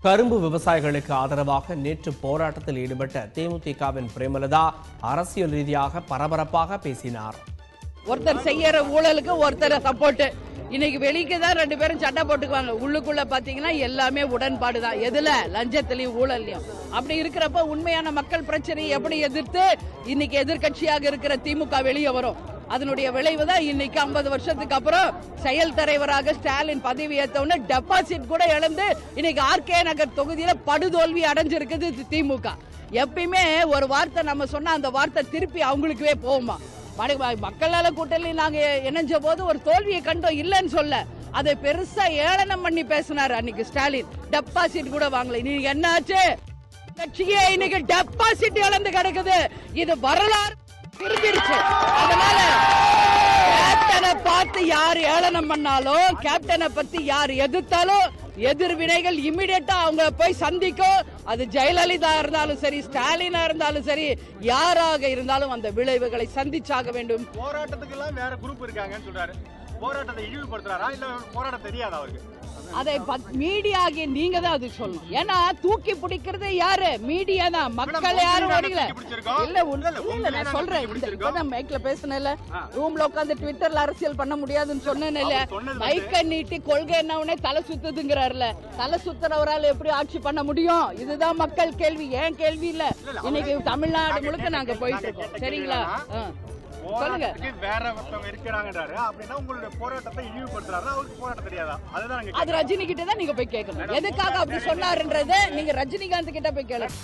கரும்பு விவசாயிகளுக்கு ஆதரவாக நேற்று போராட்டத்தில் ஈடுபட்ட தேமுதிகவின் பிரேமலதா அரசியல் ரீதியாக பரபரப்பாக பேசினார். ஒருத்தர் செய்யற ஊழலுக்கு ஒருத்தர் சப்போர்ட். இன்னைக்கு வெளிக்கு தான் ரெண்டு பேரும் சட்டை போட்டுக்குவாங்க. உள்ளுக்குள்ள பாத்தீங்கன்னா எல்லாமே உடன்பாடு தான். எதுல? லஞ்சத்திலையும் ஊழல்லையும். அப்படி இருக்கிறப்ப உண்மையான மக்கள் பிரச்சனையை எப்படி எதிர்த்து இன்னைக்கு எதிர்கட்சியாக இருக்கிற திமுக வெளியே வரும்? அதனுடைய விளைவு தான் இன்னைக்கு 50 வருஷத்துக்கு அப்புறம் செயல் தலைவராக ஸ்டாலின் பதவி ஏற்றவுடனே டெபாசிட் கூட இழந்து இன்னைக்கு ஆர்கே நகர் தொகுதியில படுதோல்வி அடைஞ்சிருக்குது திமுக. எப்பயுமே ஒரு வார்த்தை நம்ம சொன்னா அந்த வார்த்தை திருப்பி அவங்களுக்குவே போகுமா? மக்கள் நல கூட்டணி நாங்க இணைஞ்ச போது ஒரு தோல்வியை கண்டோம் இல்லைன்னு சொல்ல, அதை பெருசா ஏளனம் பண்ணி பேசினாரு அன்னைக்கு ஸ்டாலின். டெபாசிட் கூட வாங்கல. இன்னைக்கு என்ன ஆச்சு? கட்சியே இன்னைக்கு டெபாசிட் இழந்து கிடக்குது. இது வரலாறு திரும்பிருச்சு. அதனால கேப்டனை பார்த்து யார் ஏளனம் பண்ணாலும், கேப்டனை பத்தி யார் எதிர்த்தாலும் எதிர்வினைகள் இமிடியேட்டா அவங்க போய் சந்திக்கும். அது ஜெயலலிதா இருந்தாலும் சரி, ஸ்டாலினா இருந்தாலும் சரி, யாராக இருந்தாலும் அந்த விளைவுகளை சந்திச்சாக வேண்டும். போராட்டத்துக்கு எல்லாம் வேற குரூப் இருக்காங்கன்னு சொல்றாரு. போராட்டத்தை இழிவுபடுத்துறாரா இல்ல போராட்டம் தெரியாதா அவருக்கு? அதை மீடியா ஆகிய நீங்க தான் அது சொல்லணும். ஏன்னா தூக்கி பிடிக்கிறது யாரு? மீடியா தான். மக்கள் யாரும் வரல. இல்ல நான் சொல்றேன், இப்பதான் மைக்ல பேசினேன்ல, ரூம்ல உட்காந்து ட்விட்டர்ல அரசியல் பண்ண முடியாதுன்னு சொன்னேன்ல. மைக்க நீட்டி கொள்கை என்ன உடனே தலை சுத்துதுங்கிறாருல. தலை சுத்துறவரால் எப்படி ஆட்சி பண்ண முடியும்? இதுதான் மக்கள் கேள்வி, ஏன் கேள்வி இல்ல. இன்னைக்கு தமிழ்நாடு முழுக்க நாங்க போயிட்டு இருக்கோம். சரிங்களா? சொல்லுங்க. வேற ஒருத்தவங்க இருக்கிறாங்கன்றாரு. அப்படின்னா உங்களுடைய போராட்டத்தை இழிவுபடுத்துறாரு. அவருக்கு போராட்டம் தெரியாதா? அதுதான் அது ரஜினி கிட்ட தான் நீங்க போய் கேட்கணும். எதுக்காக அப்படி சொன்னாருன்றதை நீங்க ரஜினிகாந்த் கிட்ட போய் கேளுங்க.